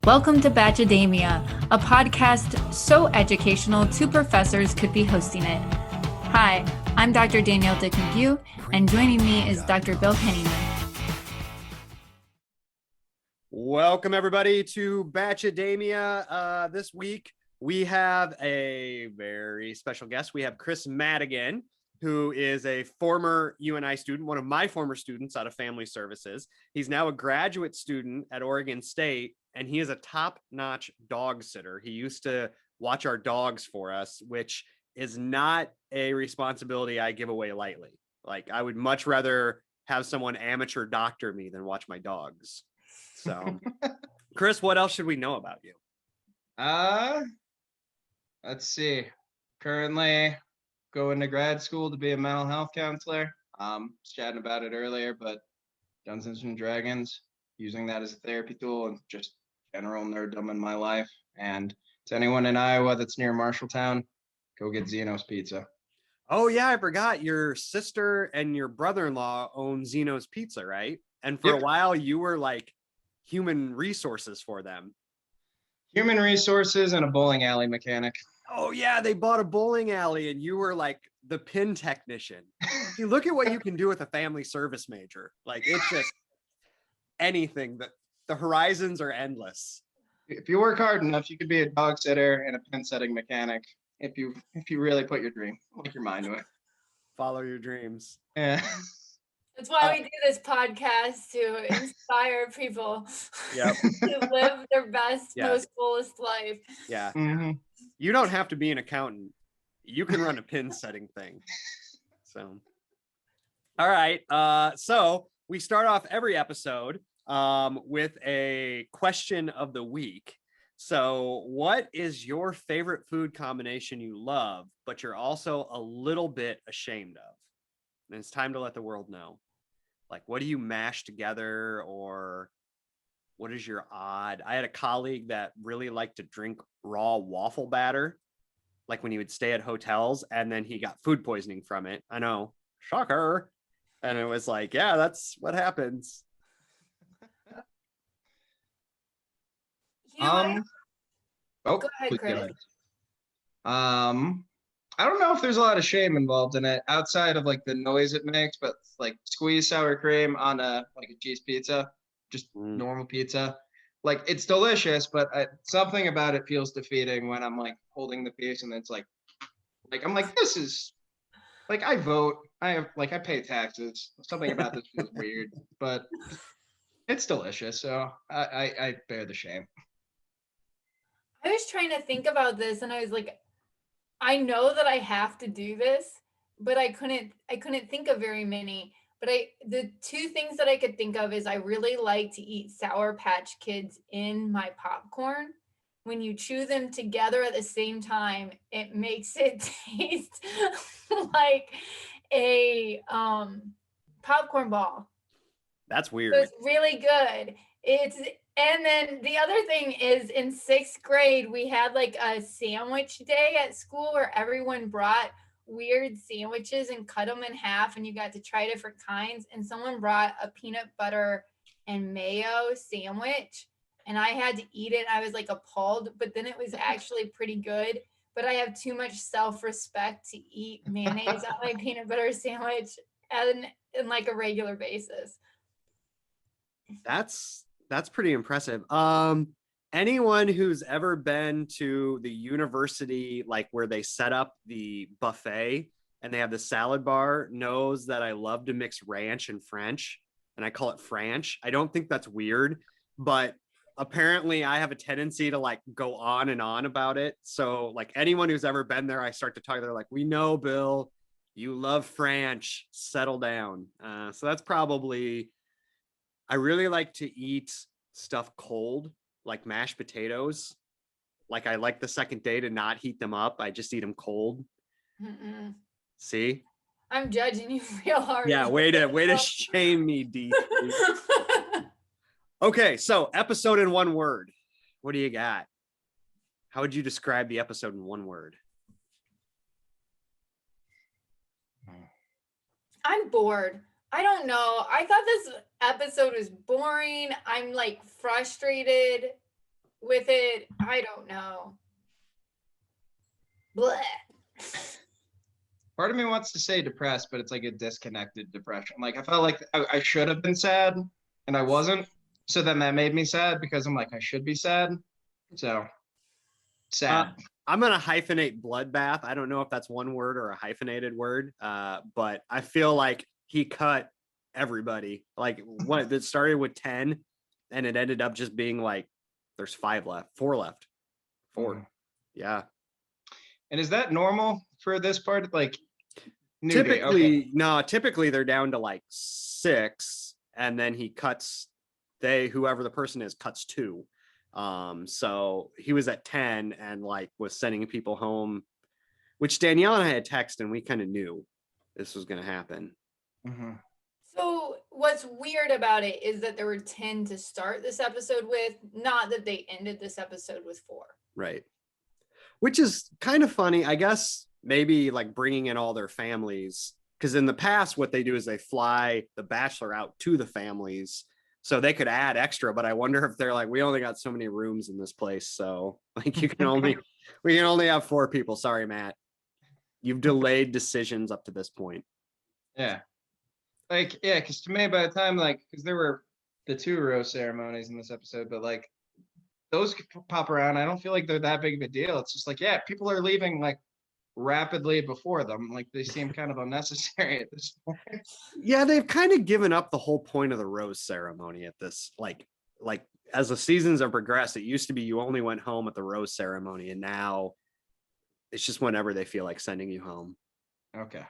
Welcome to Batchademia, a podcast so educational two professors could be hosting it. Hi, I'm Dr. Danielle Dick McGue, and joining me is Dr. Bill Henneman. Welcome everybody to Batchademia. This week we have a very special guest. We have Chris Madigan, who is a former UNI student, one of my former students out of Family Services. He's now a graduate student at Oregon State, and he is a top-notch dog sitter. He used to watch our dogs for us, which is not a responsibility I give away lightly. Like, I would much rather have someone amateur doctor me than watch my dogs. So, Chris, what else should we know about you? Let's see. Currently going to grad school to be a mental health counselor. Was chatting about it earlier, but Dungeons and Dragons, using that as a therapy tool and just general nerddom in my life. And to anyone in Iowa that's near Marshalltown, go get Zeno's Pizza. Oh yeah, I forgot your sister and your brother-in-law own Zeno's Pizza, right? And for a while you were like human resources for them. Human resources and a bowling alley mechanic. Oh yeah, they bought a bowling alley and you were like the pin technician. You look at what you can do with a family service major. Like, it's just anything. That the horizons are endless. If you work hard enough, you could be a dog sitter and a pin setting mechanic. If you really put your mind to it. Follow your dreams. Yeah. That's why we do this podcast, to inspire people to live their best, most fullest life. Yeah. Mm-hmm. You don't have to be an accountant. You can run a pin setting thing. So, all right. So we start off every episode with a question of the week. So what is your favorite food combination you love, but you're also a little bit ashamed of? And it's time to let the world know. Like, what do you mash together, or what is your odd? I had a colleague that really liked to drink raw waffle batter, like when he would stay at hotels, and then he got food poisoning from it. I know, shocker. And it was like, yeah, that's what happens. Go ahead, Please Chris. go ahead. I don't know if there's a lot of shame involved in it outside of like the noise it makes, but like squeezed sour cream on a cheese pizza, just normal pizza. Like, it's delicious, but something about it feels defeating when I'm like holding the piece and it's like I'm like, this is like, I vote, I pay taxes. Something about this feels weird, but it's delicious. So I bear the shame. I was trying to think about this, and I was like, I know that I have to do this, but I couldn't think of very many. But the two things that I could think of is I really like to eat Sour Patch Kids in my popcorn. When you chew them together at the same time, it makes it taste like a popcorn ball. That's weird. So it's really good. And then the other thing is, in 6th grade, we had like a sandwich day at school where everyone brought weird sandwiches and cut them in half, and you got to try different kinds. And someone brought a peanut butter and mayo sandwich, and I had to eat it. I was like appalled, but then it was actually pretty good. But I have too much self-respect to eat mayonnaise on my peanut butter sandwich in like a regular basis. That's pretty impressive. Anyone who's ever been to the university, like where they set up the buffet and they have the salad bar, knows that I love to mix ranch and French, and I call it French. I don't think that's weird, but apparently I have a tendency to like go on and on about it. So like, anyone who's ever been there, I start to talk, they're like, we know, Bill, you love French, settle down. So that's probably, I really like to eat stuff cold, like mashed potatoes. Like, I like the second day to not heat them up. I just eat them cold. Mm-mm. See? I'm judging you real hard. Yeah, way to shame me, D. Okay, so episode in one word. What do you got? How would you describe the episode in one word? I'm bored. I don't know. I thought this episode was boring. I'm like frustrated. with it. I don't know. Blech. Part of me wants to say depressed, but it's like a disconnected depression. Like I felt like I should have been sad and I wasn't. So then that made me sad because I'm like, I should be sad. So sad. I'm going to hyphenate bloodbath. I don't know if that's one word or a hyphenated word, but I feel like he cut everybody. Like what that started with 10 and it ended up just being like, there's 4 left. 4. Yeah. And is that normal for this part? Like typically they're down to like 6 and then he cuts whoever the person is cuts 2. So he was at 10 and like was sending people home, which Danielle and I had texted and we kind of knew this was going to happen. Mm-hmm. So what's weird about it is that there were 10 to start this episode with, not that they ended this episode with 4. Right. Which is kind of funny, I guess. Maybe like bringing in all their families, because in the past what they do is they fly the Bachelor out to the families so they could add extra, but I wonder if they're like, we only got so many rooms in this place, so like we can only have 4 people. Sorry, Matt, you've delayed decisions up to this point. Yeah, like because to me by the time because there were the 2 rose ceremonies in this episode, but like those pop around, I don't feel like they're that big of a deal. It's just like, yeah, people are leaving like rapidly before them. Like they seem kind of unnecessary at this point. Yeah, they've kind of given up the whole point of the rose ceremony at this. Like as the seasons have progressed, it used to be you only went home at the rose ceremony, and now it's just whenever they feel like sending you home. Okay.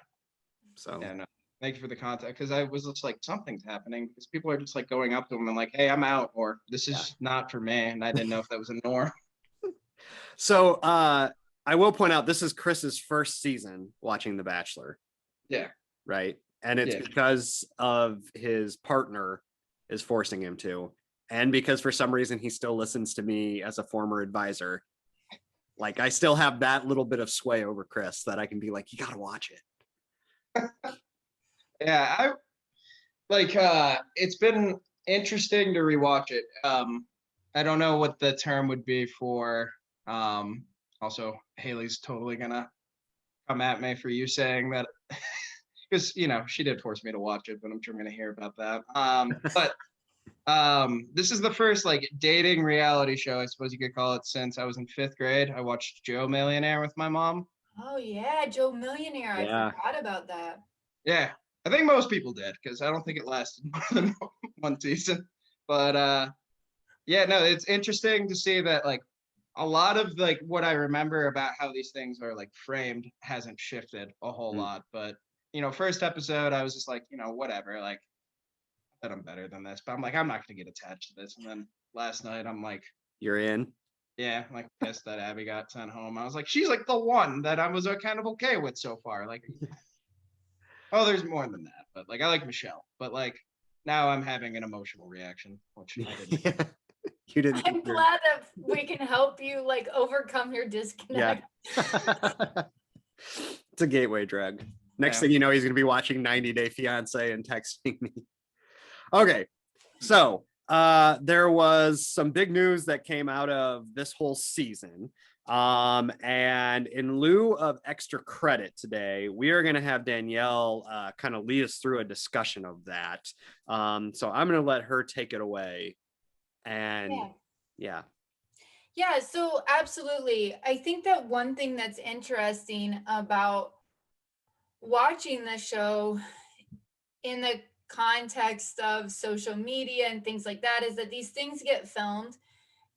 So yeah, no. Thank you for the contact, because I was just like, something's happening, because people are just like going up to them and like, hey, I'm out, or this is not for me, and I didn't know if that was a norm. So I will point out this is Chris's first season watching The Bachelor. Yeah. Right. And it's because of his partner is forcing him to, and because for some reason he still listens to me as a former advisor. Like I still have that little bit of sway over Chris that I can be like, you got to watch it. Yeah, it's been interesting to rewatch it. I don't know what the term would be for. Also, Haley's totally gonna come at me for you saying that, because she did force me to watch it, but I'm sure I'm gonna hear about that. But this is the first like dating reality show, I suppose you could call it, since I was in 5th grade. I watched Joe Millionaire with my mom. Oh yeah, Joe Millionaire. Yeah. I forgot about that. Yeah, I think most people did, because I don't think it lasted more than 1 season. But yeah, no, it's interesting to see that like a lot of like what I remember about how these things are like framed hasn't shifted a whole lot. But first episode I was just like, whatever, like that I'm better than this, but I'm like, I'm not gonna get attached to this. And then last night I'm like, you're in. Yeah, I'm like pissed that Abby got sent home. I was like, she's like the one that I was kind of okay with so far. Like, oh, there's more than that, but like I like Michelle, but like now I'm having an emotional reaction, which I didn't. You didn't. I'm glad that we can help you like overcome your disconnect. Yeah. It's a gateway drug. Next thing you know, he's going to be watching 90 Day Fiance and texting me. Okay. So there was some big news that came out of this whole season. And in lieu of extra credit today, we are going to have Danielle kind of lead us through a discussion of that. So I'm going to let her take it away. And yeah, so absolutely. I think that one thing that's interesting about watching the show in the context of social media and things like that is that these things get filmed,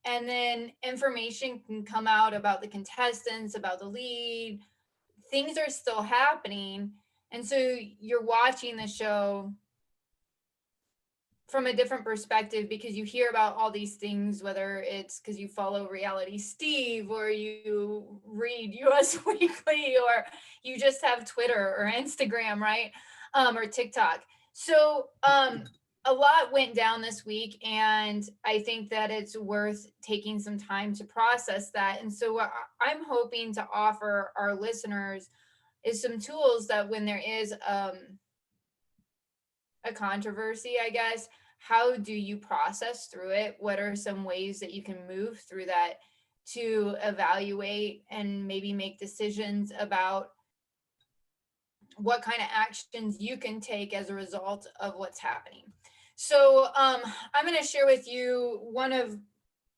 and then information can come out about the contestants, about the lead. Things are still happening, and so you're watching the show from a different perspective because you hear about all these things, whether it's because you follow Reality Steve or you read US Weekly or you just have Twitter or Instagram, right? Or TikTok. So a lot went down this week, and I think that it's worth taking some time to process that. And so what I'm hoping to offer our listeners is some tools that when there is a controversy, I guess, how do you process through it? What are some ways that you can move through that to evaluate and maybe make decisions about what kind of actions you can take as a result of what's happening? So I'm going to share with you one of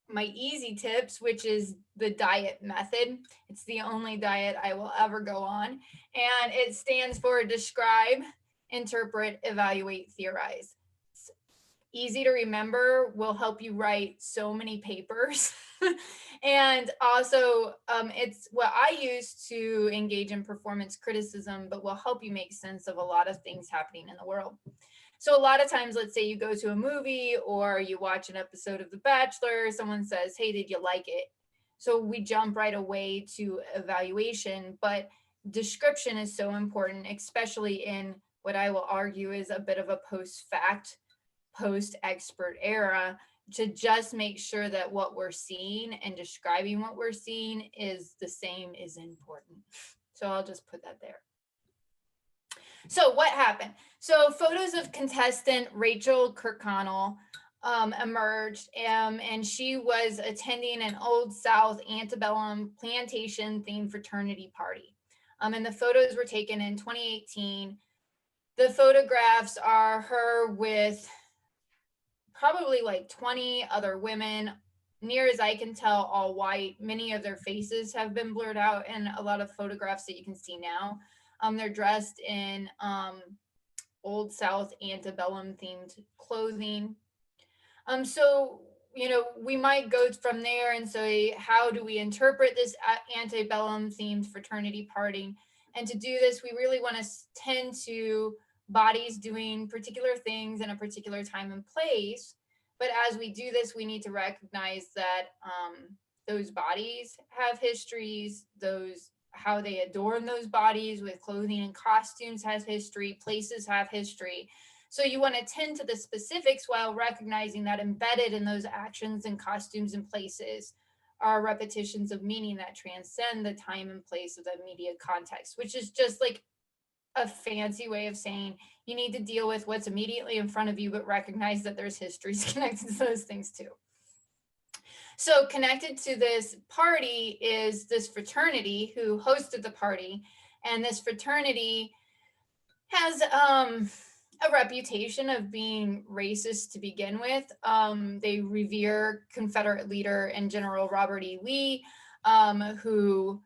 my easy tips, which is the diet method. It's the only diet I will ever go on. And it stands for describe, interpret, evaluate, theorize. It's easy to remember, will help you write so many papers. And also, it's what I use to engage in performance criticism, but will help you make sense of a lot of things happening in the world. So a lot of times, let's say you go to a movie or you watch an episode of The Bachelor, someone says, hey, did you like it? So we jump right away to evaluation, but description is so important, especially in what I will argue is a bit of a post-fact, post-expert era, to just make sure that what we're seeing and describing what we're seeing is the same is important. So I'll just put that there. So what happened? So photos of contestant Rachel Kirkconnell emerged, and she was attending an Old South antebellum plantation themed fraternity party. And the photos were taken in 2018. The photographs are her with probably like 20 other women, near as I can tell, all white. Many of their faces have been blurred out in a lot of photographs that you can see now. They're dressed in Old South antebellum themed clothing. So, you know, we might go from there and say, how do we interpret this antebellum themed fraternity party? And to do this, we really want to tend to bodies doing particular things in a particular time and place. But as we do this, we need to recognize that those bodies have histories, how they adorn those bodies with clothing and costumes has history, places have history. So you want to tend to the specifics while recognizing that embedded in those actions and costumes and places are repetitions of meaning that transcend the time and place of the immediate context, which is just like a fancy way of saying you need to deal with what's immediately in front of you, but recognize that there's histories connected to those things too. So connected to this party is this fraternity who hosted the party. And this fraternity has a reputation of being racist to begin with. They revere Confederate leader and General Robert E. Lee, who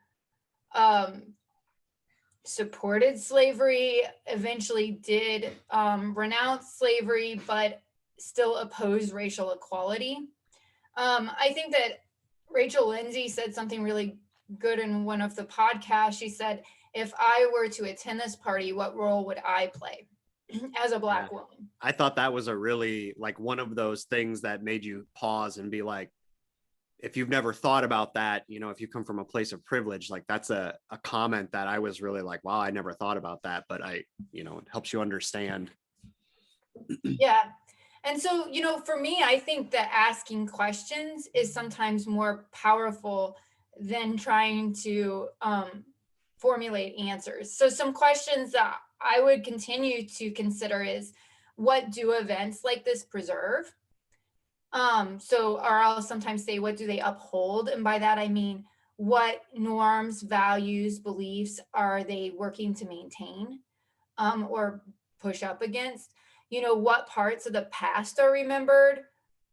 supported slavery, eventually did renounce slavery, but still opposed racial equality. I think that Rachel Lindsay said something really good in one of the podcasts. She said, if I were to attend this party, what role would I play as a Black woman? I thought that was a really, like, one of those things that made you pause and be like, if you've never thought about that, you know, if you come from a place of privilege, like that's a comment that I was really like, wow, I never thought about that, but you know, it helps you understand. Yeah. And so, you know, for me, I think that asking questions is sometimes more powerful than trying to formulate answers. So some questions that I would continue to consider is, what do events like this preserve? Or I'll sometimes say, what do they uphold? And by that, I mean, what norms, values, beliefs are they working to maintain or push up against? You know, what parts of the past are remembered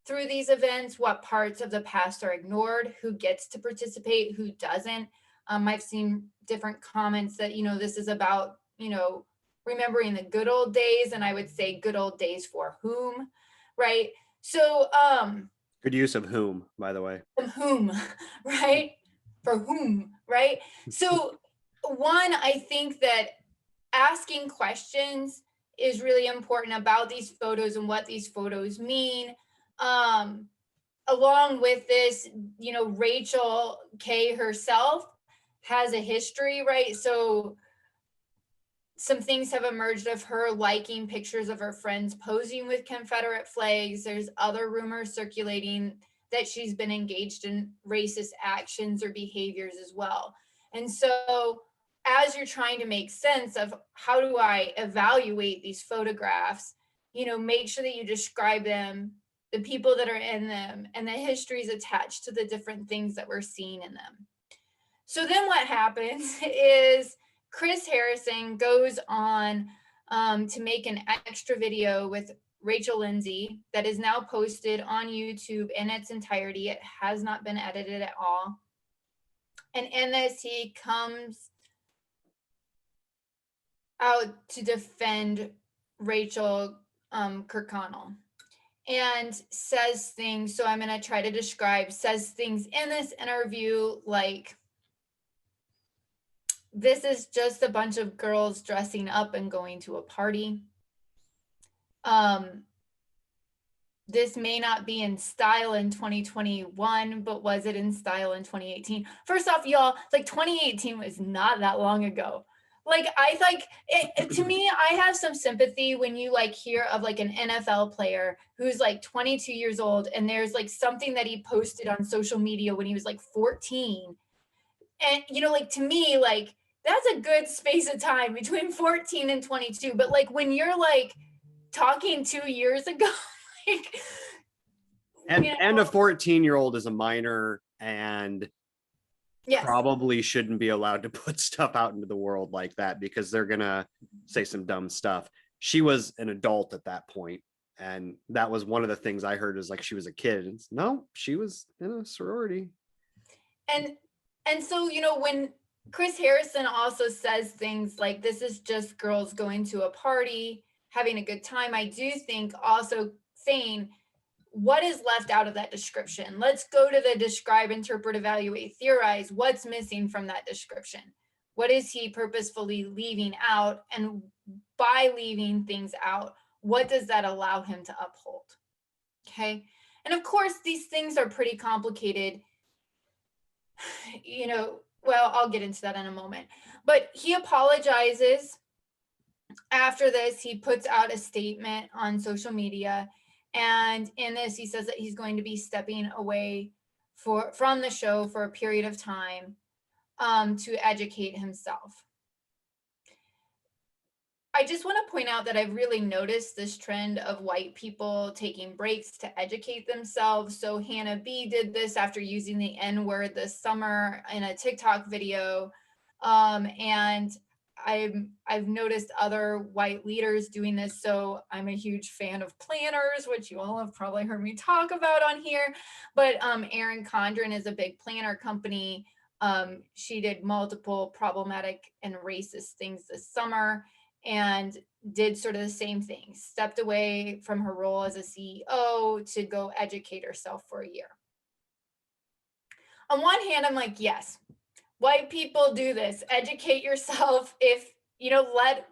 through these events? What parts of the past are ignored? Who gets to participate? Who doesn't? I've seen different comments that, you know, this is about, you know, remembering the good old days. And I would say good old days for whom, right? So, good use of whom, by the way. Whom, right? For whom, right? So one, I think that asking questions is really important about these photos and what these photos mean. Along with this, you know, Rachel K herself has a history, right? So some things have emerged of her liking pictures of her friends posing with Confederate flags. There's other rumors circulating that she's been engaged in racist actions or behaviors as well. And so as you're trying to make sense of how do I evaluate these photographs, make sure that you describe them, the people that are in them, and the histories attached to the different things that we're seeing in them. So then what happens is Chris Harrison goes on to make an extra video with Rachel Lindsay that is now posted on YouTube in its entirety. It has not been edited at all. And in this, he comes out to defend Rachel Kirkconnell and says things. So I'm going to try to describe, says things in this interview like, this is just a bunch of girls dressing up and going to a party. This may not be in style in 2021, but was it in style in 2018? First off, y'all, like 2018 was not that long ago. Like I like it, to me, I have some sympathy when you like hear of like an NFL player who's like 22 years old and there's like something that he posted on social media when he was like 14. And like to me, like that's a good space of time between 14 and 22. But like when you're like talking 2 years ago, like, and a 14-year-old is a minor and yes, probably shouldn't be allowed to put stuff out into the world like that because they're gonna say some dumb stuff. She was an adult at that point, and that was one of the things I heard is like she was a kid. And no, she was in a sorority. And so when Chris Harrison also says things like this is just girls going to a party, having a good time, I do think also saying what is left out of that description. Let's go to the describe, interpret, evaluate, theorize. What's missing from that description? What is he purposefully leaving out? And by leaving things out, what does that allow him to uphold? Okay. And of course, these things are pretty complicated. Well, I'll get into that in a moment. But he apologizes. After this, he puts out a statement on social media. And in this, he says that he's going to be stepping away from the show for a period of time to educate himself. I just want to point out that I've really noticed this trend of white people taking breaks to educate themselves. So Hannah B did this after using the N-word this summer in a TikTok video. And I've noticed other white leaders doing this. So I'm a huge fan of planners, which you all have probably heard me talk about on here. But Erin Condren is a big planner company. She did multiple problematic and racist things this summer and did sort of the same thing, stepped away from her role as a CEO to go educate herself for a year. On one hand, I'm like, yes, white people do this. Educate yourself. If, let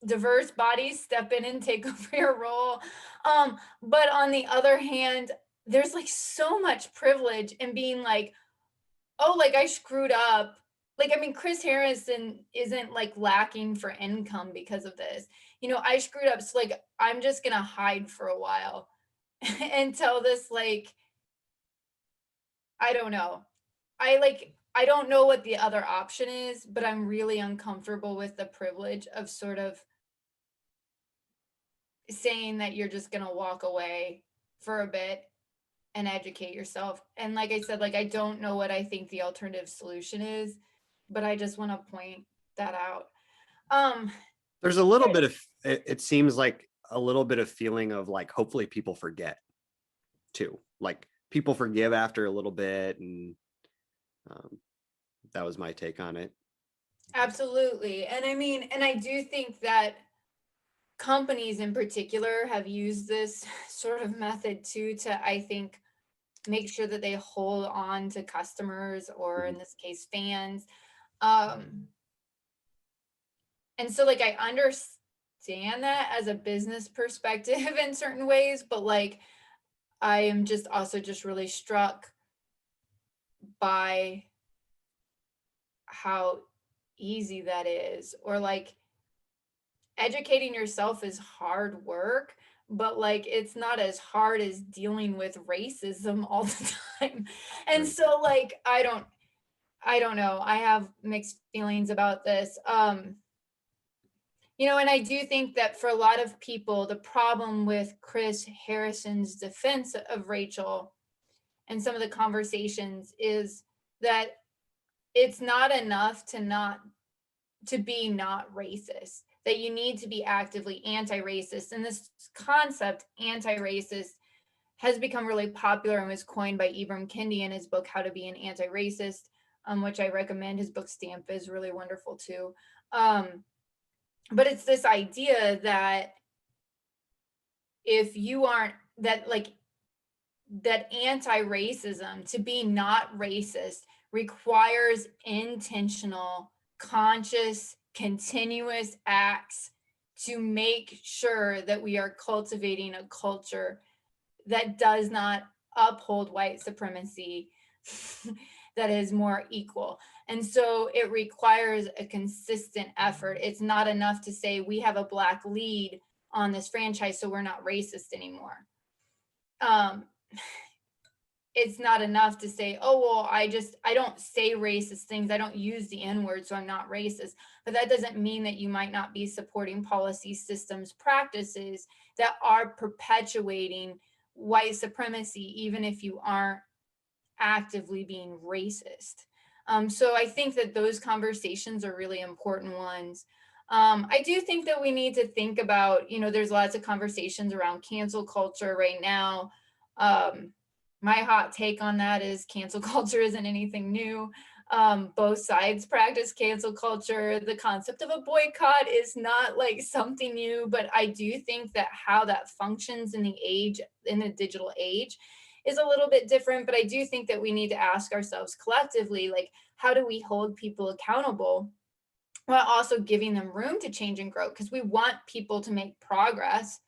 diverse bodies step in and take over your role. But on the other hand, there's like so much privilege in being like, oh, like I screwed up. Like, I mean, Chris Harrison isn't like lacking for income because of this. I screwed up. So like, I'm just going to hide for a while until this, like, I don't know. I don't know what the other option is, but I'm really uncomfortable with the privilege of sort of saying that you're just going to walk away for a bit and educate yourself. And like I said, like, I don't know what I think the alternative solution is, but I just want to point that out. There's a little bit of, it seems like a little bit of feeling of like, hopefully people forget too. Like people forgive after a little bit. And that was my take on it. Absolutely. And I mean, and I do think that companies in particular have used this sort of method too, to, I think, make sure that they hold on to customers or in this case, fans. And so like, I understand that as a business perspective in certain ways, but like, I am just also just really struck by how easy that is, or like educating yourself is hard work, but like it's not as hard as dealing with racism all the time. And so like I don't know, I have mixed feelings about this. And I do think that for a lot of people, the problem with Chris Harrison's defense of Rachel and some of the conversations is that it's not enough to be not racist, that you need to be actively anti-racist. And this concept, anti-racist, has become really popular and was coined by Ibram Kendi in his book, How to Be an Anti-Racist, which I recommend. His book Stamp is really wonderful too. But it's this idea that if you aren't, that anti-racism, to be not racist, requires intentional, conscious, continuous acts to make sure that we are cultivating a culture that does not uphold white supremacy, that is more equal. And so it requires a consistent effort. It's not enough to say we have a Black lead on this franchise, so we're not racist anymore. It's not enough to say, oh, well, I don't say racist things. I don't use the N-word, so I'm not racist. But that doesn't mean that you might not be supporting policy systems, practices that are perpetuating white supremacy, even if you aren't actively being racist. So I think that those conversations are really important ones. I do think that we need to think about, there's lots of conversations around cancel culture right now. My hot take on that is cancel culture isn't anything new. Both sides practice cancel culture. The concept of a boycott is not like something new, but I do think that how that functions in the digital age is a little bit different. But I do think that we need to ask ourselves collectively, like, how do we hold people accountable while also giving them room to change and grow? Because we want people to make progress.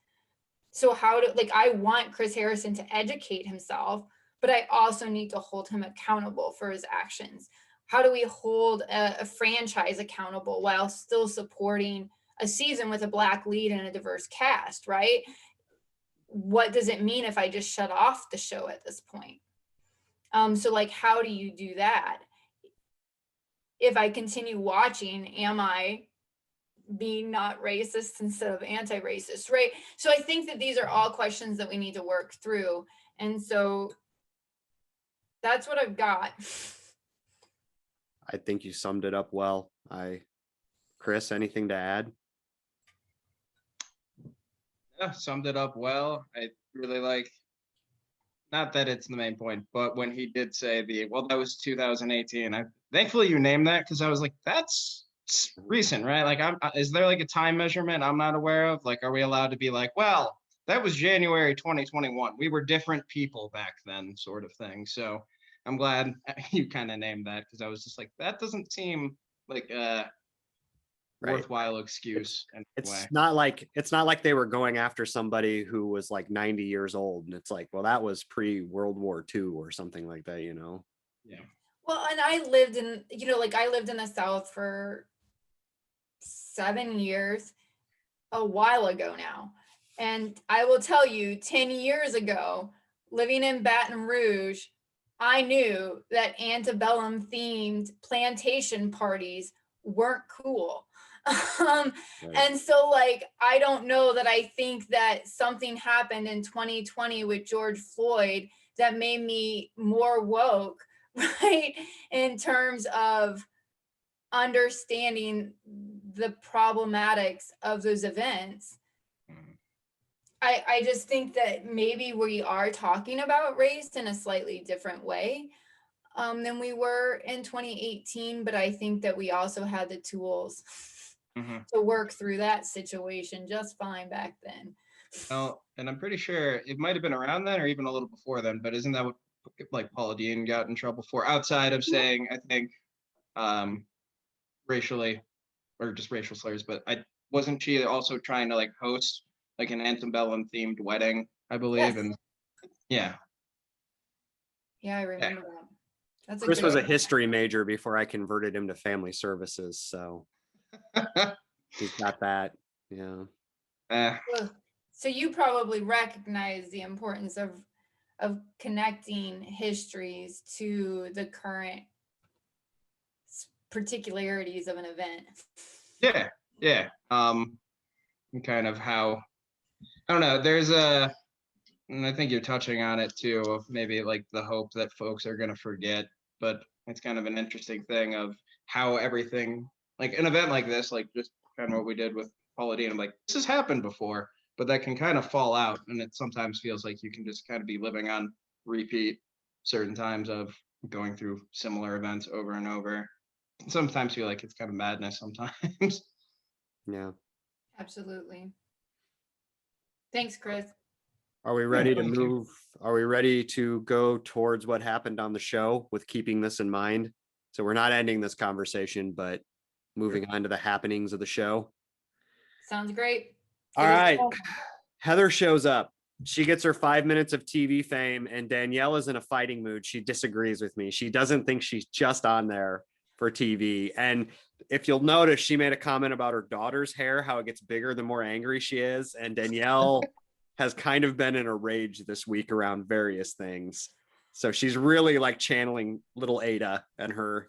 So I want Chris Harrison to educate himself, but I also need to hold him accountable for his actions. How do we hold a franchise accountable while still supporting a season with a Black lead and a diverse cast, right? What does it mean if I just shut off the show at this point? So how do you do that? If I continue watching, am I being not racist instead of anti-racist, right? So I think that these are all questions that we need to work through. And so that's what I've got. I think you summed it up well. Chris, anything to add? Yeah, summed it up well. I really not that it's the main point, but when he did say that was 2018. Thankfully you named that, because I was like, that's recent, right? Is there a time measurement I'm not aware of? Are we allowed to be like, well, that was January 2021. We were different people back then, sort of thing. So I'm glad you kind of named that, because I was just like, that doesn't seem like a worthwhile excuse. It's not like they were going after somebody who was 90 years old, and it's like, well, that was pre-World War II or something like that, Yeah. Well, and I lived in, I lived in the South for 7 years a while ago now. And I will tell you, 10 years ago, living in Baton Rouge, I knew that antebellum themed plantation parties weren't cool. Right. And so I don't know that I think that something happened in 2020 with George Floyd that made me more woke, right? In terms of understanding the problematics of those events. I just think that maybe we are talking about race in a slightly different way than we were in 2018, but I think that we also had the tools to work through that situation just fine back then. Well, and I'm pretty sure it might have been around then or even a little before then, but isn't that what Paula Deen got in trouble for, outside of saying, I think, racially or just racial slurs, but wasn't she also trying to host an antebellum themed wedding, I believe? Yes. And yeah, I remember that. Chris was a history major before I converted him to family services, so he's got that. Yeah. So you probably recognize the importance of connecting histories to the current particularities of an event. Yeah. and kind of how, I don't know, and I think you're touching on it too, of maybe like the hope that folks are going to forget, but it's kind of an interesting thing of how everything, like an event like this, like just kind of what we did with Paula Deen, I'm like, this has happened before, but that can kind of fall out. And it sometimes feels like you can just kind of be living on repeat certain times of going through similar events over and over. Sometimes feel like it's kind of madness sometimes. Yeah. Absolutely. Thanks, Chris. Are we ready to thank you. move? Are we ready to go towards what happened on the show with keeping this in mind? So we're not ending this conversation, but moving on to the happenings of the show. Sounds great. All It is right. fun. Heather shows up. She gets her 5 minutes of TV fame, and Danielle is in a fighting mood. She disagrees with me. She doesn't think she's just on there for TV. And if you'll notice, she made a comment about her daughter's hair, how it gets bigger the more angry she is. And Danielle has kind of been in a rage this week around various things. So she's really like channeling little Ada and her.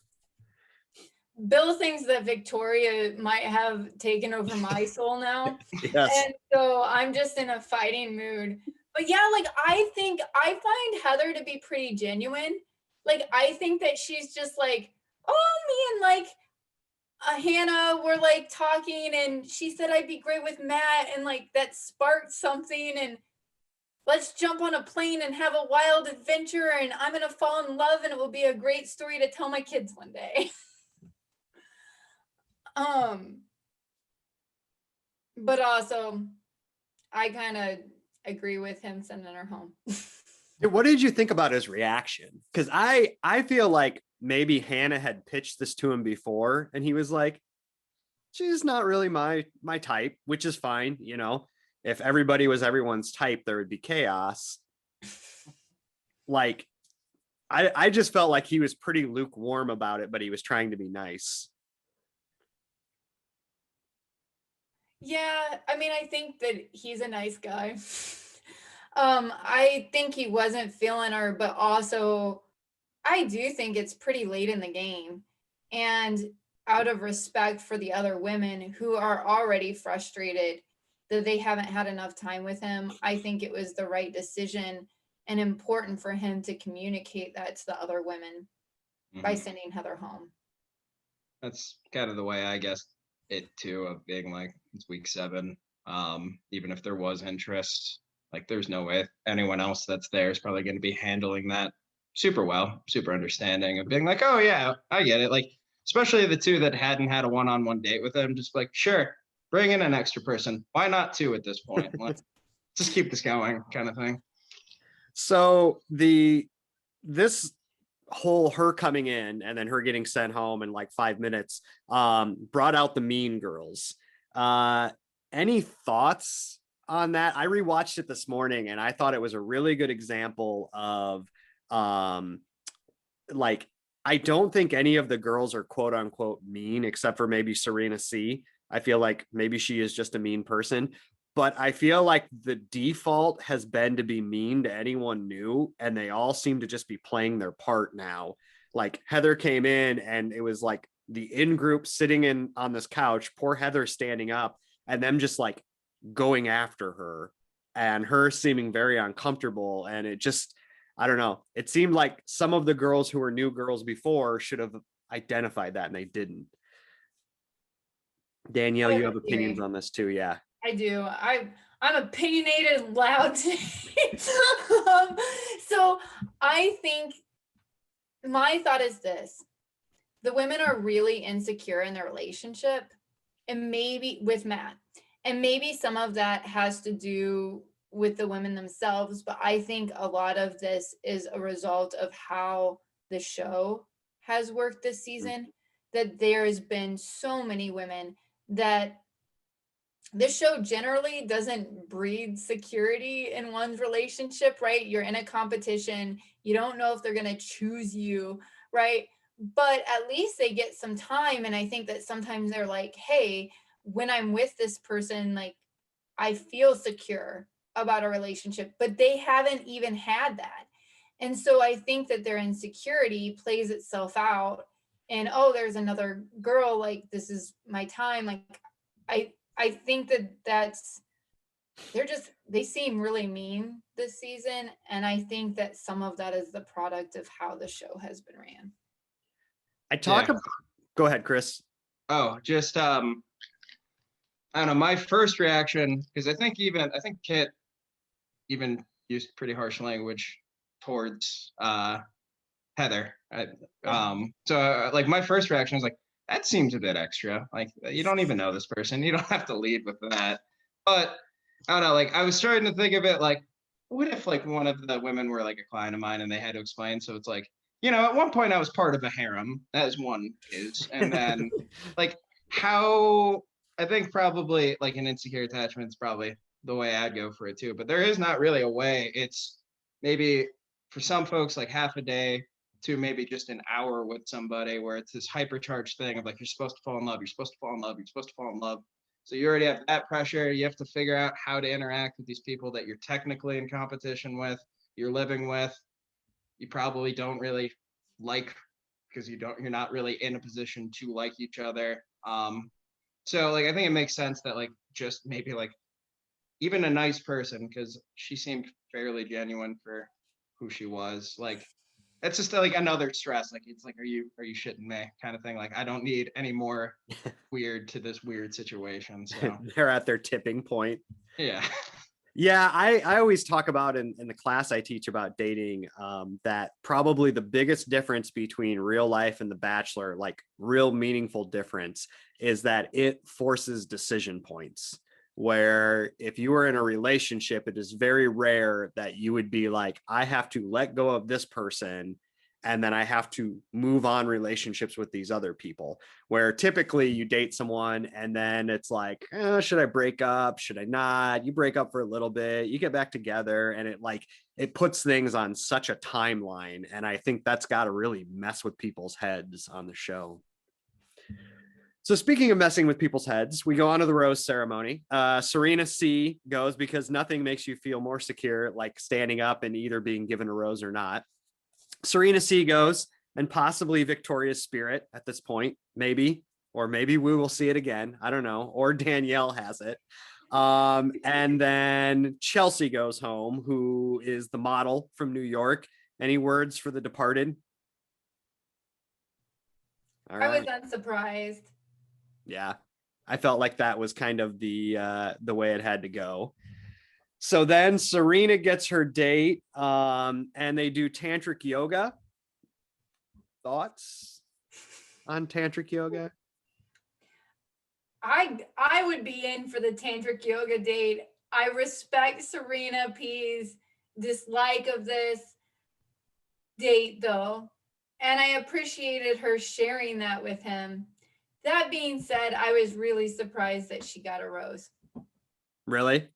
Bill thinks that Victoria might have taken over my soul now. Yes. And so I'm just in a fighting mood. But yeah, like I find Heather to be pretty genuine. Like I think that she's just like, oh, me and like Hannah were like talking and she said I'd be great with Matt and like that sparked something and let's jump on a plane and have a wild adventure and I'm gonna fall in love and it will be a great story to tell my kids one day. But also I kind of agree with him sending her home. What did you think about his reaction? Because I feel like maybe Hannah had pitched this to him before and he was like, she's not really my type, which is fine. You know, if everybody was everyone's type, there would be chaos. Like, I just felt like he was pretty lukewarm about it, but he was trying to be nice. Yeah, I mean, I think that he's a nice guy. I think he wasn't feeling her, but also I do think it's pretty late in the game. And out of respect for the other women who are already frustrated that they haven't had enough time with him, I think it was the right decision and important for him to communicate that to the other women by sending Heather home. That's kind of the way I guess it too, of being like, it's week 7. Even if there was interest, like there's no way anyone else that's there is probably going to be handling that super well, super understanding of being like, oh yeah, I get it. Like, especially the 2 that hadn't had a one-on-one date with him, just like, sure, bring in an extra person. Why not 2 at this point? Let's just keep this going, kind of thing. So this whole her coming in and then her getting sent home in like 5 minutes brought out the Mean Girls. Any thoughts on that? I rewatched it this morning and I thought it was a really good example of like, I don't think any of the girls are quote unquote mean except for maybe Serena C. I feel like maybe she is just a mean person, but I feel like the default has been to be mean to anyone new, and they all seem to just be playing their part now. Like Heather came in and it was like the in-group sitting in on this couch, poor Heather standing up, and them just like going after her and her seeming very uncomfortable. And it just, I don't know. It seemed like some of the girls who were new girls before should have identified that and they didn't. Danielle, you have opinions on this too. Yeah. I do. I'm opinionated and loud. So I think my thought is this: the women are really insecure in their relationship, and maybe with Matt, and maybe some of that has to do with the women themselves. But I think a lot of this is a result of how the show has worked this season. That there has been so many women that this show generally doesn't breed security in one's relationship, right? You're in a competition. You don't know if they're going to choose you, right? But at least they get some time. And I think that sometimes they're like, hey, when I'm with this person, like I feel secure about a relationship, but they haven't even had that. And so I think that their insecurity plays itself out and, oh, there's another girl, like this is my time. Like I think they seem really mean this season, and I think that some of that is the product of how the show has been ran. Go ahead, Chris. Oh, just I don't know, my first reaction, because I think Kit even used pretty harsh language towards Heather. Like my first reaction was like, that seems a bit extra. Like, you don't even know this person. You don't have to lead with that. But I don't know, like I was starting to think of it like, what if like one of the women were like a client of mine and they had to explain? So it's like, at one point I was part of a harem, as one is. And then like how I think probably like an insecure attachment is probably the way I'd go for it too. But there is not really a way. It's maybe for some folks like half a day to maybe just an hour with somebody where it's this hypercharged thing of like, you're supposed to fall in love, you're supposed to fall in love, you're supposed to fall in love. So you already have that pressure. You have to figure out how to interact with these people that you're technically in competition with, you're living with. You probably don't really like, because you're not really in a position to like each other. So like I think it makes sense that like just maybe like even a nice person, because she seemed fairly genuine for who she was. Like it's just like another stress. Like it's like, are you shitting me kind of thing. Like I don't need any more weird to this weird situation. So they're at their tipping point. Yeah. Yeah, I always talk about in the class I teach about dating, that probably the biggest difference between real life and The Bachelor, like real meaningful difference, is that it forces decision points. Where if you were in a relationship, it is very rare that you would be like, I have to let go of this person and then I have to move on relationships with these other people. Where typically you date someone and then it's like, should I break up? Should I not? You break up for a little bit, you get back together, and it puts things on such a timeline. And I think that's got to really mess with people's heads on the show. So speaking of messing with people's heads, we go on to the rose ceremony. Serena C goes because nothing makes you feel more secure like standing up and either being given a rose or not. Serena C goes, and possibly Victoria's Spirit at this point, maybe, or maybe we will see it again. I don't know. Or Danielle has it. And then Chelsea goes home, who is the model from New York. Any words for the departed? All right. I was unsurprised. Yeah, I felt like that was kind of the way it had to go. So then Serena gets her date, and they do tantric yoga. Thoughts on tantric yoga? I would be in for the tantric yoga date. I respect Serena P's dislike of this date though, and I appreciated her sharing that with him. That being said, I was really surprised that she got a rose. Really?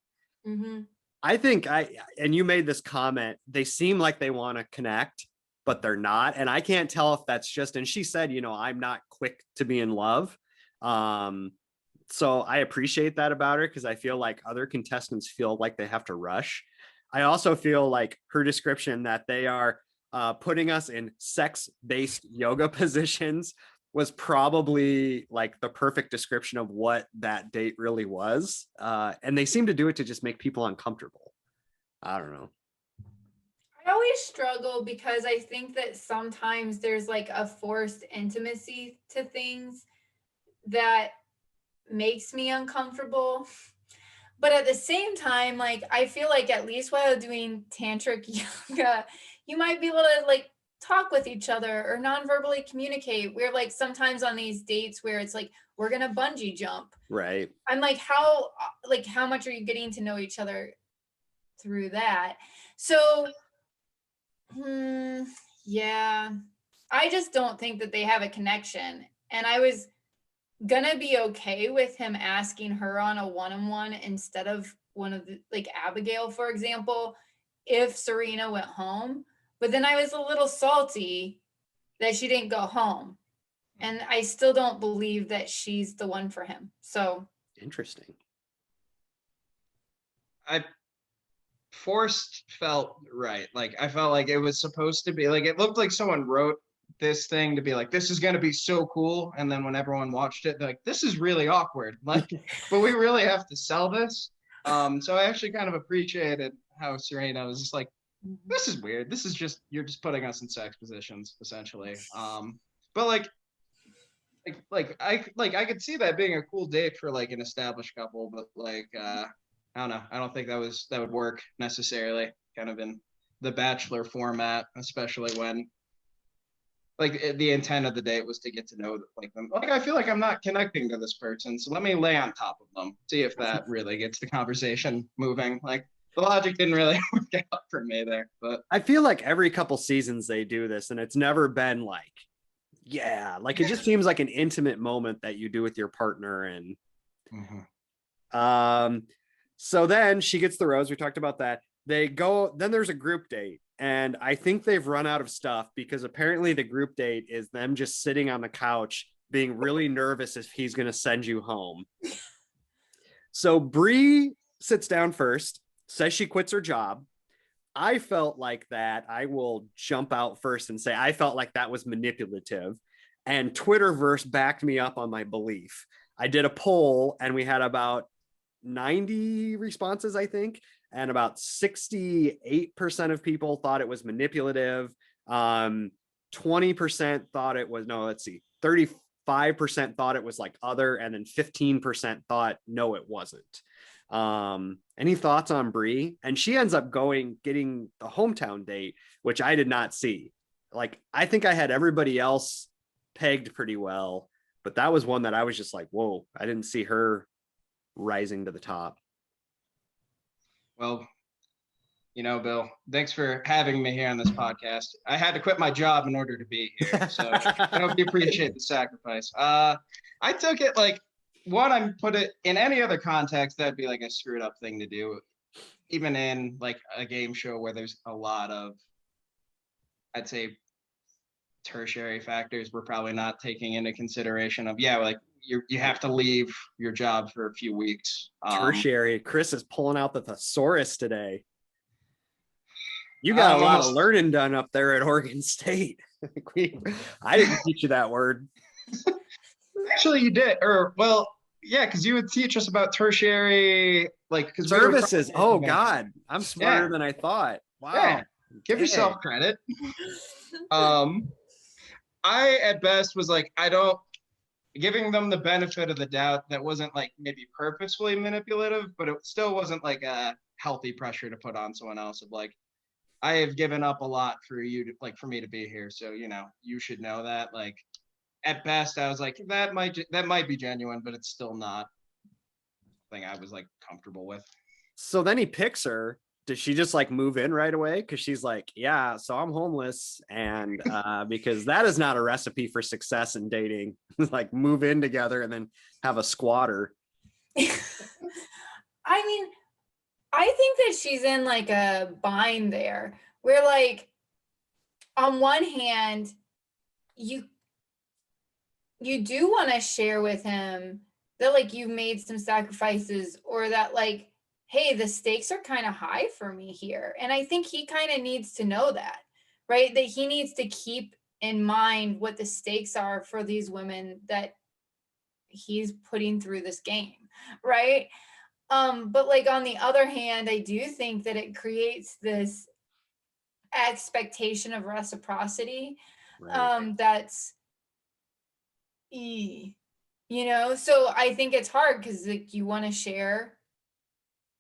Mm-hmm. I think and you made this comment, they seem like they want to connect, but they're not. And I can't tell if that's just, and she said, I'm not quick to be in love. So I appreciate that about her, because I feel like other contestants feel like they have to rush. I also feel like her description that they are putting us in sex-based yoga positions was probably like the perfect description of what that date really was. And they seem to do it to just make people uncomfortable. I don't know. I always struggle because I think that sometimes there's like a forced intimacy to things that makes me uncomfortable. But at the same time, like, I feel like at least while doing tantric yoga, you might be able to like talk with each other or non-verbally communicate. We're like sometimes on these dates where it's like, we're going to bungee jump. Right. I'm like, how much are you getting to know each other through that? So, yeah, I just don't think that they have a connection. And I was gonna be okay with him asking her on a one-on-one instead of one of the, like Abigail, for example, if Serena went home. But then I was a little salty that she didn't go home. And I still don't believe that she's the one for him. So interesting. Forced felt right. Like I felt like it was supposed to be like, it looked like someone wrote this thing to be like, this is going to be so cool. And then when everyone watched it, they're like, this is really awkward. Like, but we really have to sell this. So I actually kind of appreciated how Serena was just like, this is weird. This is just, you're just putting us in sex positions, essentially. But I could see that being a cool date for like an established couple, but like I don't know. I don't think that would work necessarily, kind of in the Bachelor format, especially when like the intent of the date was to get to know like them. Like I feel like I'm not connecting to this person, so let me lay on top of them, see if that really gets the conversation moving. Like the logic didn't really work out for me there, but I feel like every couple seasons they do this, and it's never been like, yeah, like it just seems like an intimate moment that you do with your partner. And so then she gets the rose. We talked about that. They go, then there's a group date. And I think they've run out of stuff because apparently the group date is them just sitting on the couch being really nervous if he's going to send you home. So Bree sits down first, says she quits her job. I felt like that. I will jump out first and say I felt like that was manipulative. And Twitterverse backed me up on my belief. I did a poll and we had about 90 responses, I think. And about 68% of people thought it was manipulative. 20% thought it was, no, let's see, 35% thought it was like other, and then 15% thought no, it wasn't. Any thoughts on Bree? And she ends up getting the hometown date, which I did not see. Like, I think I had everybody else pegged pretty well, but that was one that I was just like, whoa, I didn't see her rising to the top. Well, you know, Bill, thanks for having me here on this podcast. I had to quit my job in order to be here, so I hope you appreciate the sacrifice. I took it like, one, I put it in any other context, that'd be like a screwed up thing to do, even in like a game show where there's a lot of, I'd say, tertiary factors we're probably not taking into consideration of, yeah, like you have to leave your job for a few weeks. Tertiary. Chris is pulling out the thesaurus today. You got a lot of learning done up there at Oregon State. I didn't teach you that word. Actually, you did. Or, well, yeah, because you would teach us about tertiary, like, services. Oh, God. I'm smarter than I thought. Wow. Yeah. Give yourself credit. I, at best, was like, giving them the benefit of the doubt that wasn't like maybe purposefully manipulative, but it still wasn't like a healthy pressure to put on someone else of like, I have given up a lot for you to like, for me to be here. So, you know, you should know that. Like, at best, I was like, that might be genuine, but it's still not something I was like comfortable with. So then he picks her. Does she just like move in right away? Because she's like, yeah, so I'm homeless. And because that is not a recipe for success in dating. Like move in together and then have a squatter. I mean, I think that she's in like a bind there where like, on one hand, you do want to share with him that like you've made some sacrifices, or that like, hey, the stakes are kind of high for me here. And I think he kind of needs to know that, right? That he needs to keep in mind what the stakes are for these women that he's putting through this game, right? But like on the other hand, I do think that it creates this expectation of reciprocity, Right. that's you know, so I think it's hard because like you want to share.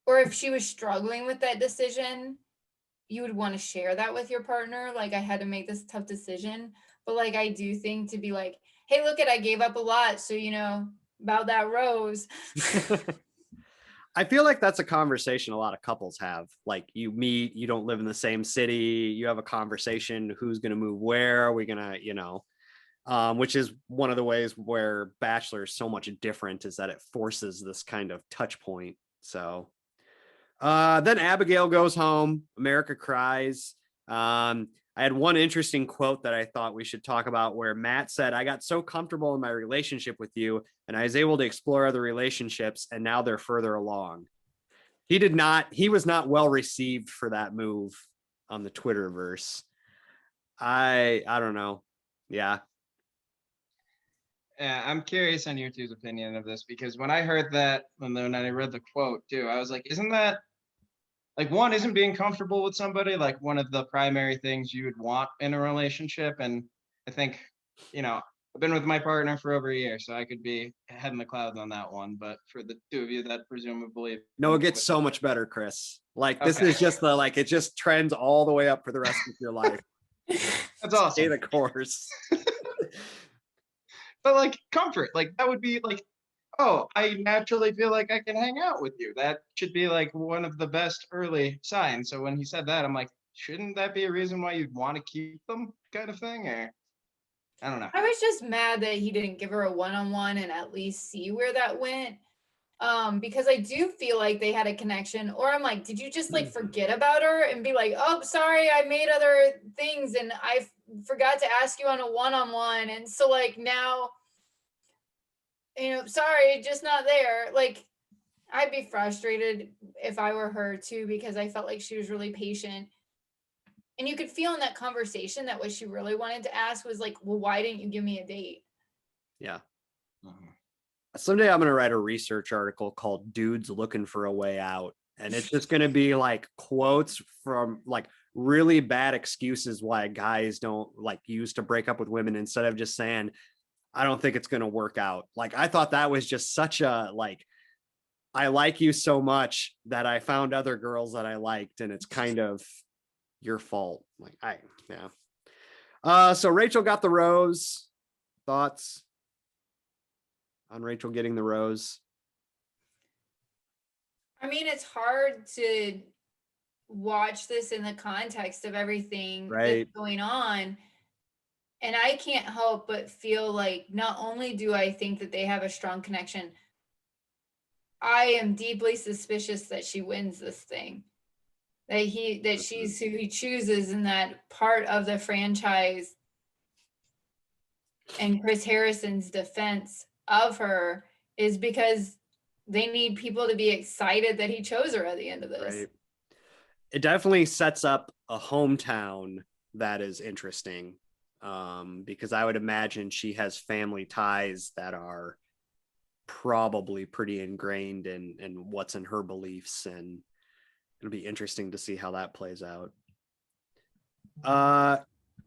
Or if she was struggling with that decision, you would want to share that with your partner. Like, I had to make this tough decision. But like, I do think to be like, hey, look I gave up a lot. So, you know, about that rose. I feel like that's a conversation a lot of couples have. Like you meet, you don't live in the same city. You have a conversation. Who's going to move where? Are we going to, you know, which is one of the ways where Bachelor is so much different, is that it forces this kind of touch point. So then Abigail goes home. America cries. I had one interesting quote that I thought we should talk about where Matt said, I got so comfortable in my relationship with you and I was able to explore other relationships and now they're further along. He was not well received for that move on the Twitterverse. I don't know. Yeah. Yeah, I'm curious on your two's opinion of this, because when I heard that, and then I read the quote too, I was like, isn't that like, one, isn't being comfortable with somebody like one of the primary things you would want in a relationship? And I think, I've been with my partner for over a year, so I could be head in the clouds on that one. But for the two of you that presumably No, it gets so much better, Chris. Like, this Okay. is just it just trends all the way up for the rest of your life. That's awesome. Stay the course. But like comfort, like that would be like, oh, I naturally feel like I can hang out with you. That should be like one of the best early signs. So when he said that, I'm like, shouldn't that be a reason why you'd want to keep them, kind of thing? Or I don't know. I was just mad that he didn't give her a one-on-one and at least see where that went. Because I do feel like they had a connection, or I'm like, did you just like forget about her and be like, oh, sorry, I made other things and I forgot to ask you on a one-on-one. And so like now, sorry, just not there. Like, I'd be frustrated if I were her too, because I felt like she was really patient. And you could feel in that conversation that what she really wanted to ask was like, well, why didn't you give me a date? Yeah. Someday I'm going to write a research article called Dudes Looking for a Way Out. And it's just going to be like quotes from like really bad excuses why guys don't like use to break up with women, instead of just saying, I don't think it's going to work out. Like, I thought that was just such a, like, I like you so much that I found other girls that I liked, and it's kind of your fault. Like, yeah. So Rachel got the rose. Thoughts on Rachel getting the rose? I mean, it's hard to watch this in the context of everything Right. that's going on. And I can't help but feel like not only do I think that they have a strong connection, I am deeply suspicious that she wins this thing. That she's who he chooses in that part of the franchise. And Chris Harrison's defense of her is because they need people to be excited that he chose her at the end of this. Right. It definitely sets up a hometown that is interesting, because I would imagine she has family ties that are probably pretty ingrained in what's in her beliefs, and it'll be interesting to see how that plays out.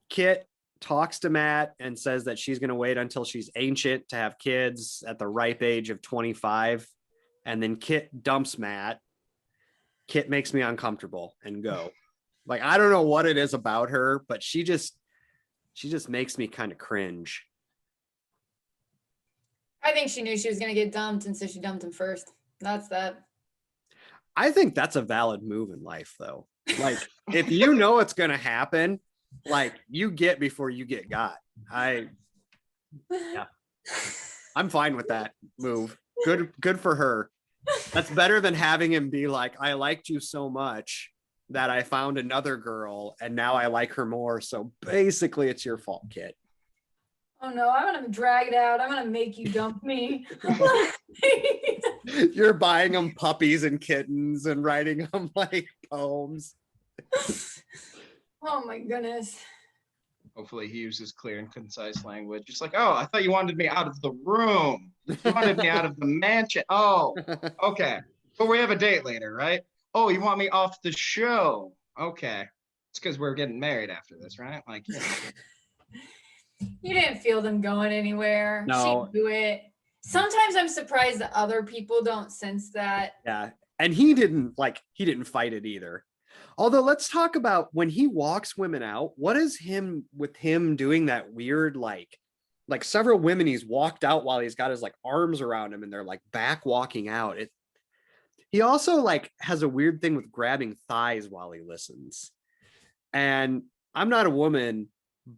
Kit talks to Matt and says that she's going to wait until she's ancient to have kids at the ripe age of 25. And then Kit dumps Matt. Kit makes me uncomfortable and go. Like, I don't know what it is about her, but she just makes me kind of cringe. I think she knew she was going to get dumped, and so she dumped him first. That's that. I think that's a valid move in life, though. Like, if you know it's going to happen, like, you get before you get got. I'm fine with that move. Good for her. That's better than having him be like, I liked you so much that I found another girl and now I like her more. So basically it's your fault, Kit. Oh no, I'm going to drag it out. I'm going to make you dump me. You're buying them puppies and kittens and writing them like poems. Oh my goodness. Hopefully he uses clear and concise language. Just like, oh, I thought you wanted me out of the room. You wanted me out of the mansion. Oh, okay. But we have a date later, right? Oh, you want me off the show. Okay. It's because we're getting married after this, right? Like, yeah. You didn't feel them going anywhere. No. She knew it. Sometimes I'm surprised that other people don't sense that. Yeah. And he didn't fight it either. Although, let's talk about when he walks women out. What is him doing that weird, like several women he's walked out while he's got his like arms around him and they're like back walking out. He also like has a weird thing with grabbing thighs while he listens. And I'm not a woman,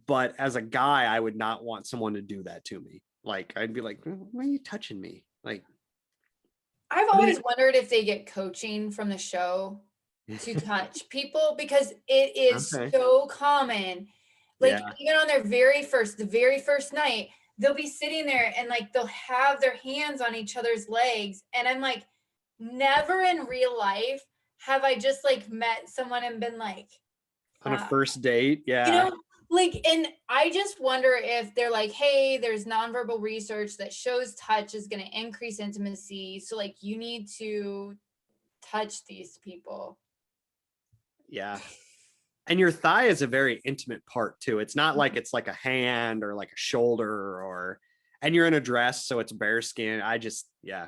but as a guy, I would not want someone to do that to me. Like, I'd be like, why are you touching me? Like, I've always wondered if they get coaching from the show to touch people, because it is so common. Like, even on the very first night, they'll be sitting there and like they'll have their hands on each other's legs. And I'm like, never in real life have I just like met someone and been like, on a first date. Yeah. You know, Like, and I just wonder if they're like, hey, there's nonverbal research that shows touch is going to increase intimacy. So like you need to touch these people. Yeah. And your thigh is a very intimate part too. It's not like it's like a hand or like a shoulder or, and you're in a dress, so it's bare skin. Yeah.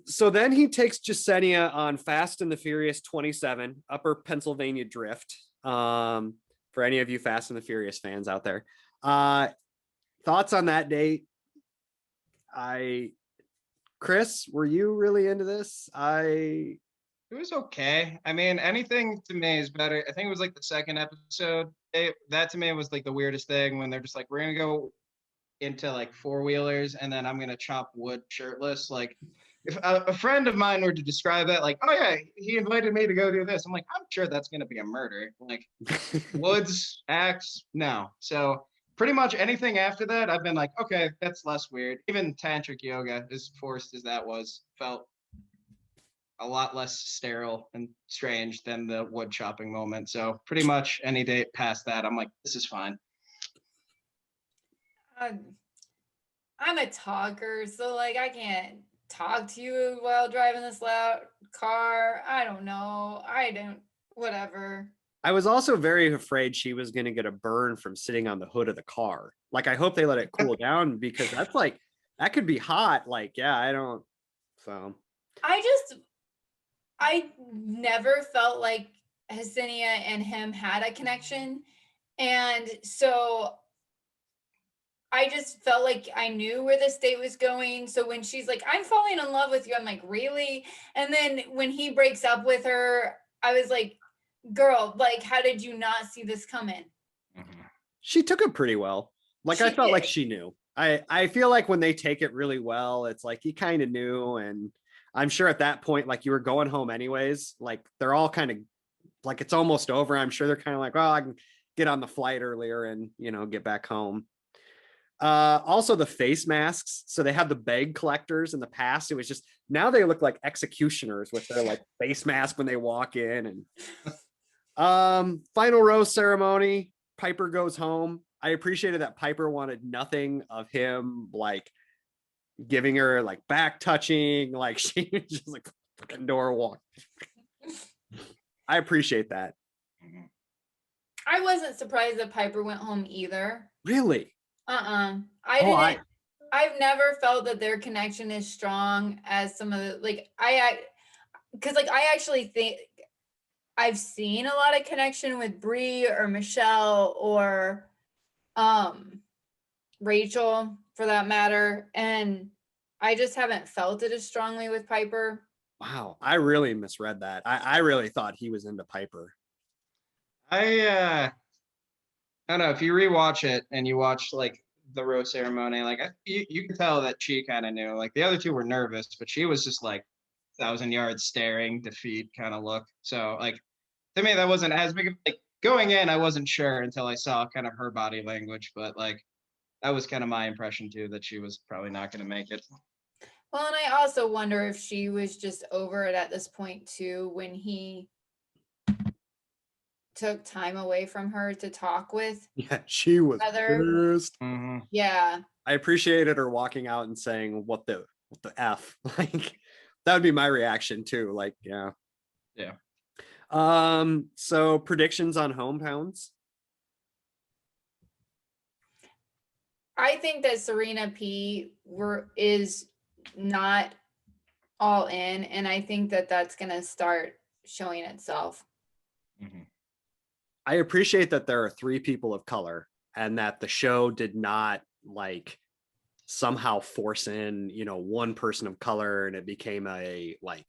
So then he takes Jessenia on Fast and the Furious 27, Upper Pennsylvania Drift. For any of you Fast and the Furious fans out there. Thoughts on that date? Chris, were you really into this? It was okay. I mean, anything to me is better. I think it was like the second episode. That to me was like the weirdest thing when they're just like, we're gonna go into like four-wheelers and then I'm gonna chop wood shirtless. Like, if a friend of mine were to describe that, like, oh yeah, he invited me to go do this, I'm like, I'm sure that's gonna be a murder. Like, woods, axe, no. So pretty much anything after that, I've been like, okay, that's less weird. Even tantric yoga, as forced as that was, felt a lot less sterile and strange than the wood chopping moment. So pretty much any date past that, I'm like, this is fine. I'm a talker, so like I can't talk to you while driving this loud car. I don't know. Whatever. I was also very afraid she was going to get a burn from sitting on the hood of the car. Like, I hope they let it cool down because that's like, that could be hot. Like, yeah, I never felt like Jessenia and him had a connection. And so I just felt like I knew where this date was going. So when she's like, I'm falling in love with you, I'm like, really? And then when he breaks up with her, I was like, girl, like, how did you not see this coming? She took it pretty well. Like, I felt like she knew. I feel like when they take it really well, it's like he kind of knew. And I'm sure at that point, like, you were going home anyways. Like, they're all kind of like, it's almost over. I'm sure they're kind of like, well, I can get on the flight earlier and, get back home. Also the face masks. So they had the bag collectors in the past. It was just, now they look like executioners with their like face mask when they walk in. And final rose ceremony, Pieper goes home. I appreciated that Pieper wanted nothing of him, like giving her like back touching, like she was just like fucking door walk. I appreciate that. I wasn't surprised that Pieper went home either. Really? I've never felt that their connection is strong as some of the, like, because like I actually think I've seen a lot of connection with Bree or Michelle or Rachel for that matter, and I just haven't felt it as strongly with Pieper. Wow, I really misread that. I really thought he was into Pieper. I don't know, if you rewatch it and you watch like the rose ceremony, like you can tell that she kind of knew. Like the other two were nervous, but she was just like 1,000 yards staring, defeat kind of look. So like to me, that wasn't as big of, like, going in, I wasn't sure until I saw kind of her body language, but like that was kind of my impression too, that she was probably not going to make it. Well, and I also wonder if she was just over it at this point too, when he took time away from her to talk with. Yeah, she was pissed. Mm-hmm. Yeah. I appreciated her walking out and saying, what the F? Like, that would be my reaction too. Like, yeah. Yeah. So predictions on hometowns. I think that Serena P is not all in, and I think that that's going to start showing itself. Mm-hmm. I appreciate that there are 3 people of color and that the show did not like somehow force in, one person of color and it became a like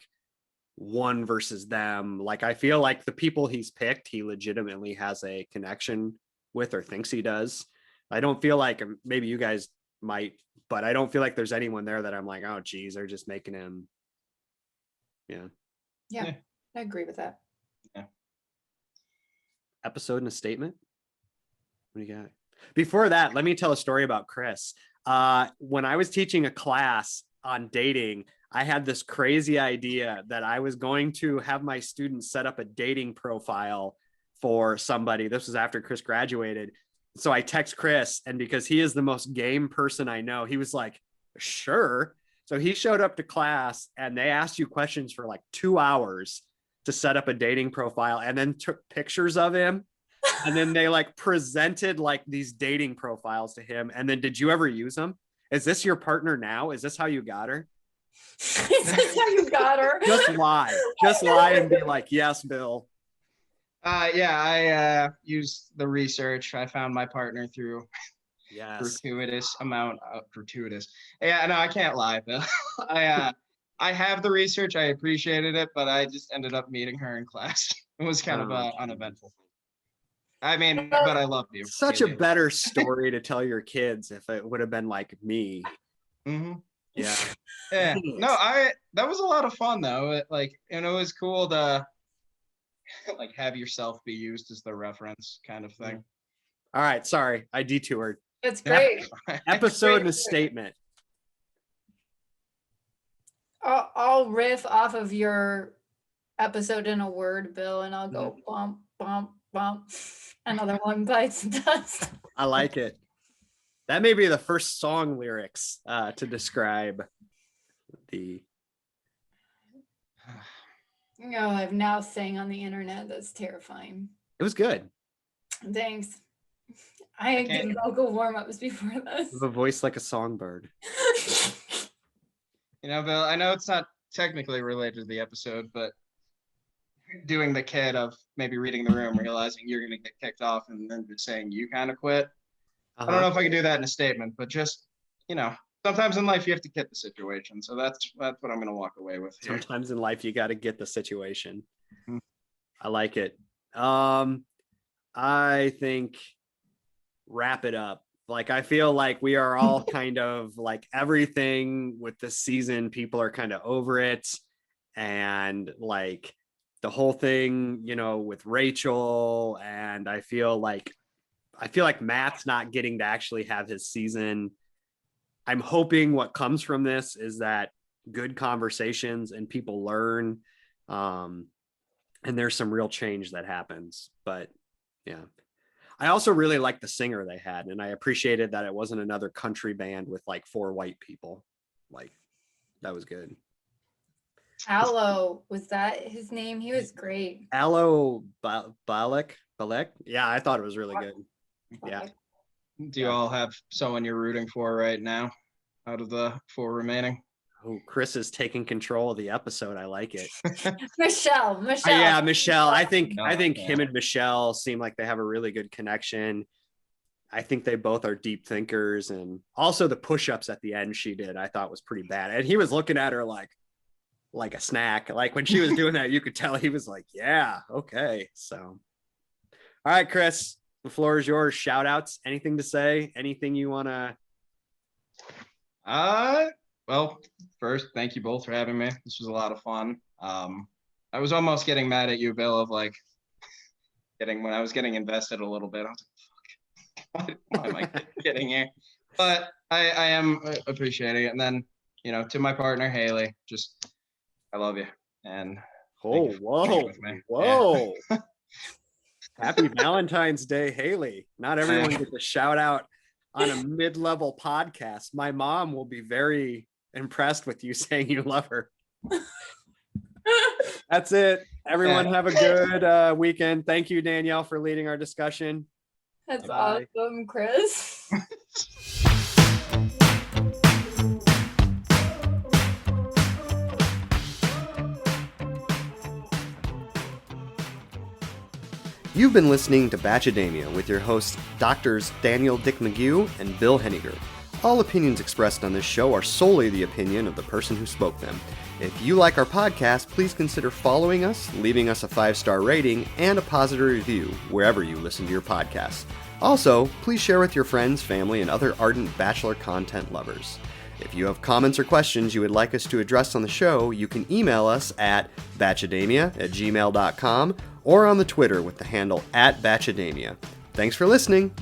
one versus them. Like, I feel like the people he's picked, he legitimately has a connection with or thinks he does. I don't feel like, maybe you guys might, but I don't feel like there's anyone there that I'm like, oh geez, they're just making him. Yeah, I agree with that. Yeah. Episode and a statement. What do you got? Before that, let me tell a story about Chris. When I was teaching a class on dating, I had this crazy idea that I was going to have my students set up a dating profile for somebody. This was after Chris graduated. So I text Chris, and because he is the most game person I know, he was like, sure. So he showed up to class and they asked you questions for like 2 hours to set up a dating profile, and then took pictures of him. And then they like presented like these dating profiles to him. And then did you ever use them? Is this your partner now? Is this how you got her? Is this how you got her? Just lie. Just lie and be like, yes, Bill. I used the research. I found my partner through gratuitous. Yeah, no, I can't lie, Bill. I have the research. I appreciated it, but I just ended up meeting her in class. It was kind of uneventful. I mean, but I love you. Such a better story to tell your kids if it would have been like me. Mm-hmm. Yeah. Yeah. No, that was a lot of fun though. It was cool to like have yourself be used as the reference kind of thing. All right. Sorry. I detoured. That's great. Episode and a statement. I'll riff off of your episode in a word, Bill, and I'll go bump, bump, bump. Another one bites the dust. I like it. That may be the first song lyrics to describe the. I've now sang on the internet. That's terrifying. It was good. Thanks. I did vocal warm-ups before this. With a voice like a songbird. Bill, I know it's not technically related to the episode, but doing the kid of maybe reading the room, realizing you're going to get kicked off, and then just saying you kind of quit. I don't know if I can do that in a statement, but just, sometimes in life you have to get the situation. So that's what I'm going to walk away with here. Sometimes in life you got to get the situation. Mm-hmm. I like it. I think wrap it up. Like, I feel like we are all kind of like everything with this season. People are kind of over it. And like the whole thing, with Rachel. And I feel like Matt's not getting to actually have his season. I'm hoping what comes from this is that good conversations and people learn. And there's some real change that happens. But yeah. I also really liked the singer they had, and I appreciated that it wasn't another country band with like 4 white people. Like, that was good. Aloe, was that his name? He was great. Aloe Balek. Yeah, I thought it was really good. Yeah. Do you all have someone you're rooting for right now out of the 4 remaining? Oh, Chris is taking control of the episode. I like it. Michelle. Yeah, Michelle. I think him and Michelle seem like they have a really good connection. I think they both are deep thinkers, and also the push-ups at the end she did, I thought was pretty bad. And he was looking at her like a snack. Like when she was doing that, you could tell he was like, yeah, okay. So, all right, Chris, the floor is yours. Shout outs. Anything to say? Anything you want to? Well, first, thank you both for having me. This was a lot of fun. I was almost getting mad at you, Bill, of like when I was getting invested a little bit. I was like, fuck, why am I getting here? But I am appreciating it. And then, to my partner, Haley, just, I love you. And whoa. Yeah. Happy Valentine's Day, Haley. Not everyone gets a shout out on a mid-level podcast. My mom will be very impressed with you saying you love her. That's it. Everyone have a good weekend. Thank you, Danielle, for leading our discussion. That's awesome, Chris. You've been listening to Batchademia with your hosts, Doctors Daniel Dick McGew and Bill Henniger. All opinions expressed on this show are solely the opinion of the person who spoke them. If you like our podcast, please consider following us, leaving us a 5-star rating, and a positive review wherever you listen to your podcasts. Also, please share with your friends, family, and other ardent Bachelor content lovers. If you have comments or questions you would like us to address on the show, you can email us at batchademia@gmail.com or on the Twitter with the handle @batchademia. Thanks for listening.